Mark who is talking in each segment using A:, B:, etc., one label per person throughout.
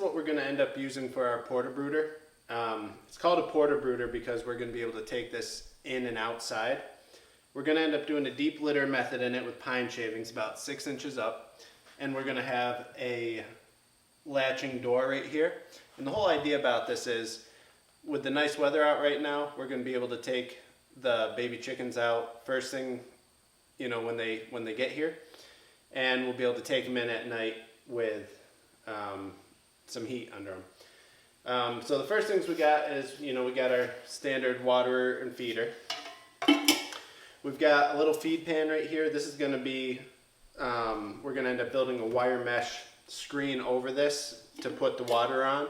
A: what we're going to end up using for our porta brooder. It's called a porta brooder because we're going to be able to take this in and outside. We're going to end up doing a deep litter method in it with pine shavings about 6 inches up. And we're going to have a latching door right here. And the whole idea about this is, with the nice weather out right now, we're going to be able to take the baby chickens out first thing, you know, when they get here. And we'll be able to take them in at night with some heat under them. So the first things we got is, you know, we got our standard waterer and feeder. We've got a little feed pan right here. This is going to be, we're going to end up building a wire mesh screen over this to put the water on,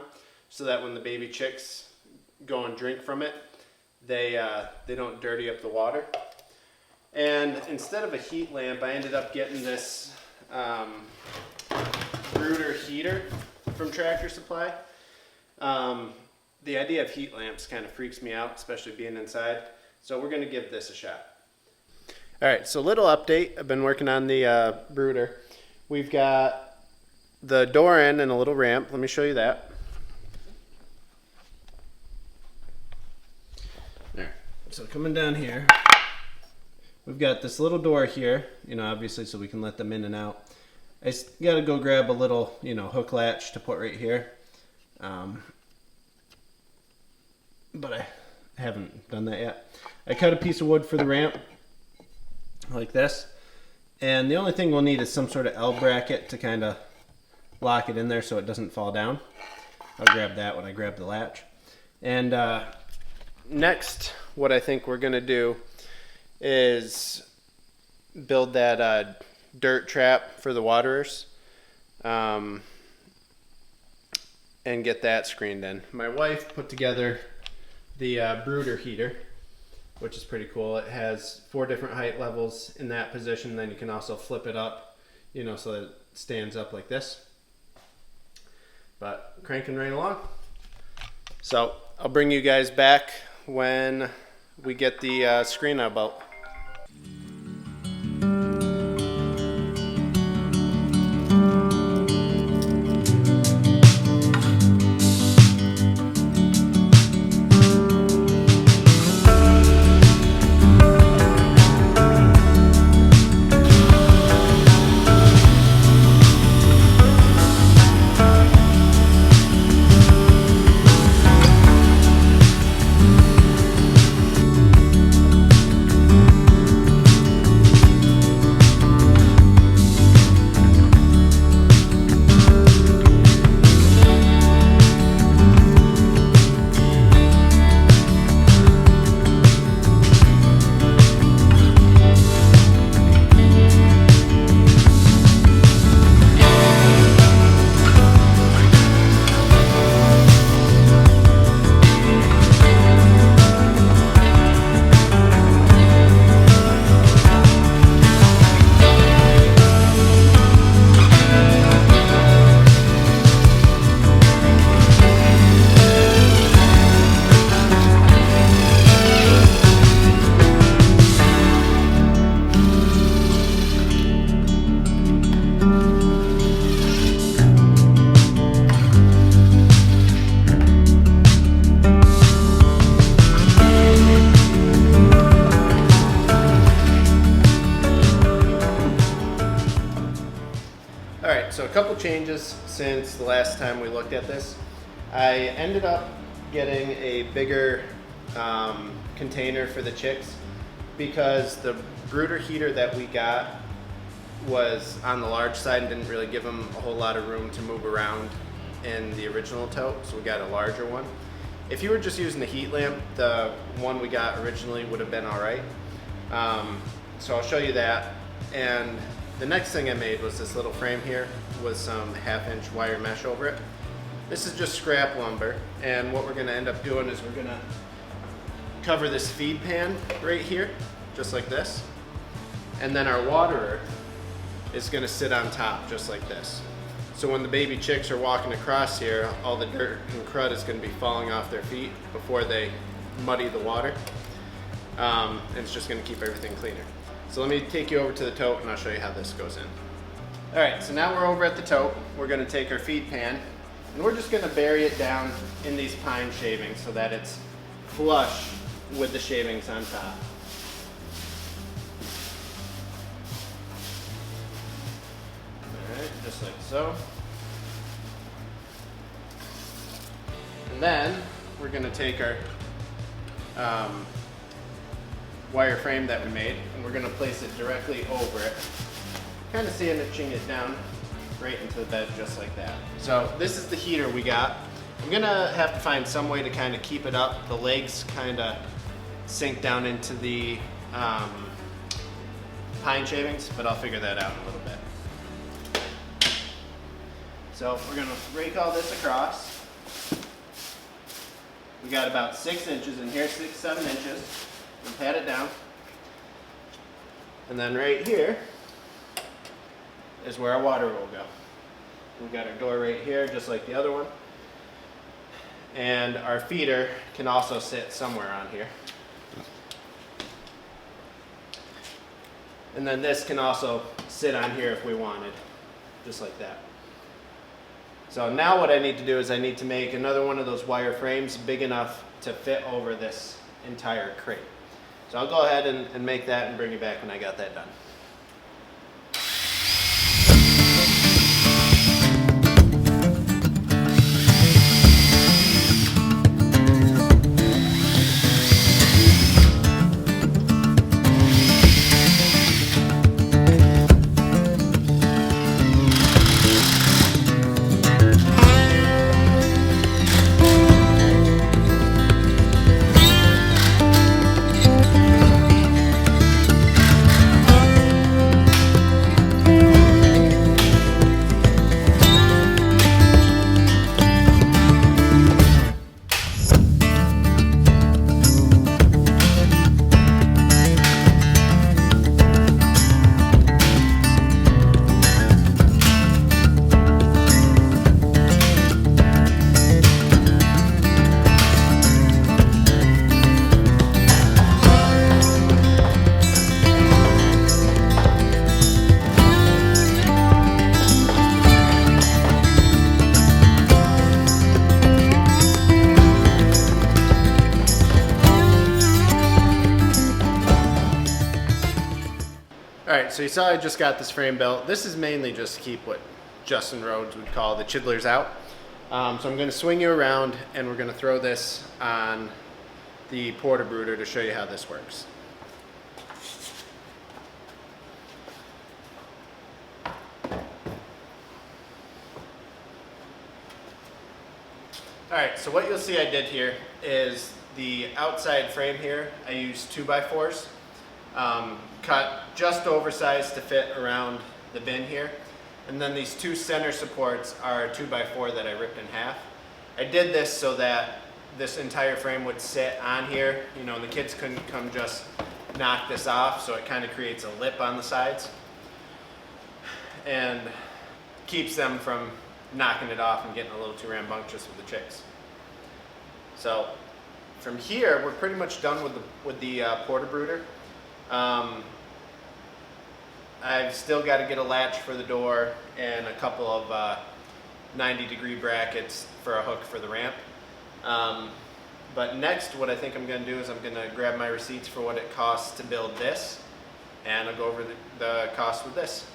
A: so that when the baby chicks go and drink from it, they don't dirty up the water. And instead of a heat lamp, I ended up getting this Brooder heater from Tractor Supply. The idea of heat lamps kind of freaks me out, especially being inside. So we're going to give this a shot. All right, so little update. I've been working on the Brooder. We've got the door in and a little ramp. Let me show you that. There. So coming down here, we've got this little door here, you know, obviously so we can let them in and out. I got to go grab a little, you know, hook latch to put right here. But I haven't done that yet. I cut a piece of wood for the ramp, like this. And the only thing we'll need is some sort of L bracket to kind of lock it in there so it doesn't fall down. I'll grab that when I grab the latch. And next, what I think we're going to do is build that dirt trap for the waterers, and get that screened in. My wife put together the Brooder heater, which is pretty cool. It has 4 different height levels in that position. Then you can also flip it up, you know, so that it stands up like this. But cranking right along. So I'll bring you guys back when we get the screen about. So a couple changes since the last time we looked at this. I ended up getting a bigger container for the chicks because the Brooder heater that we got was on the large side and didn't really give them a whole lot of room to move around in the original tote, so we got a larger one. If you were just using the heat lamp, the one we got originally would have been all right. So I'll show you that. And the next thing I made was this little frame here with some 1/2-inch wire mesh over it. This is just scrap lumber, and what we're going to end up doing is we're going to cover this feed pan right here, just like this. And then our waterer is going to sit on top, just like this. So when the baby chicks are walking across here, all the dirt and crud is going to be falling off their feet before they muddy the water. And it's just going to keep everything cleaner. So let me take you over to the tote and I'll show you how this goes in. All right, so now we're over at the tote. We're going to take our feed pan And we're just gonna bury it down in these pine shavings so that it's flush with the shavings on top. All right, just like so. And then we're gonna take our wire frame that we made, and we're gonna place it directly over it, kind of sandwiching it down right into the bed just like that. So this is the heater we got. I'm gonna have to find some way to kind of keep it up. The legs kind of sink down into the pine shavings, but I'll figure that out in a little bit. So we're gonna rake all this across. We got about 6 inches in here, 6, 7 inches. And pat it down. And then right here is where our water will go. We've got our door right here, just like the other one. And our feeder can also sit somewhere on here. And then this can also sit on here if we wanted, just like that. So now what I need to do is I need to make another one of those wire frames big enough to fit over this entire crate. So I'll go ahead and make that and bring you back when I got that done. Alright, so you saw I just got this frame built. This is mainly just to keep what Justin Rhodes would call the chidlers out. So I'm going to swing you around and we're going to throw this on the Brooder to show you how this works. Alright, so what you'll see I did here is the outside frame here, I used 2x4s. Cut just oversized to fit around the bin here. And then these 2 center supports are 2x4 that I ripped in half. I did this so that this entire frame would sit on here. You know, the kids couldn't come just knock this off, so it kind of creates a lip on the sides and keeps them from knocking it off and getting a little too rambunctious with the chicks. So from here, we're pretty much done with the Brooder. I've still got to get a latch for the door and a couple of 90-degree brackets for a hook for the ramp. But next, what I think I'm going to do is I'm going to grab my receipts for what it costs to build this, and I'll go over the cost with this.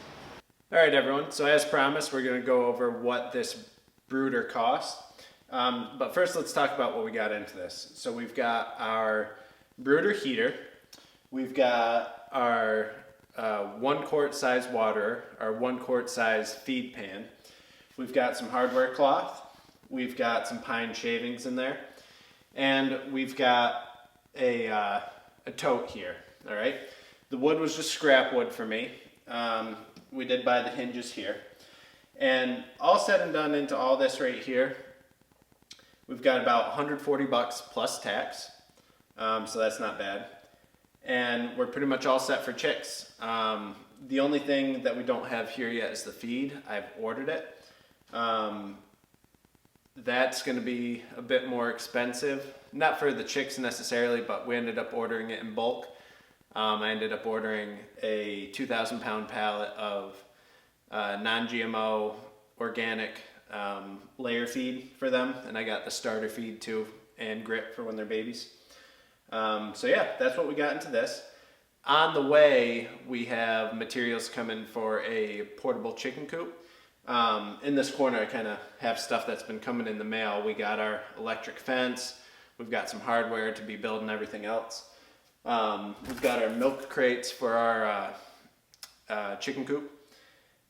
A: Alright everyone, so as promised, we're going to go over what this Brooder costs. But first let's talk about what we got into this. So we've got our Brooder heater, we've got our 1 quart size water, our 1 quart size feed pan. We've got some hardware cloth. We've got some pine shavings in there. And we've got a tote here, all right? The wood was just scrap wood for me. We did buy the hinges here. And all said and done into all this right here, we've got about 140 bucks plus tax. So that's not bad. And we're pretty much all set for chicks. The only thing that we don't have here yet is the feed. I've ordered it. That's going to be a bit more expensive. Not for the chicks necessarily, but we ended up ordering it in bulk. I ended up ordering a 2,000 pound pallet of non-GMO organic layer feed for them, and I got the starter feed too, and grit for when they're babies. So yeah, that's what we got into this. On the way, we have materials coming for a portable chicken coop. In this corner, I kind of have stuff that's been coming in the mail. We got our electric fence. We've got some hardware to be building everything else. We've got our milk crates for our chicken coop,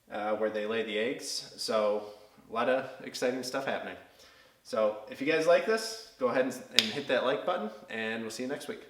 A: where they lay the eggs. So a lot of exciting stuff happening. So if you guys like this, go ahead and hit that like button, and we'll see you next week.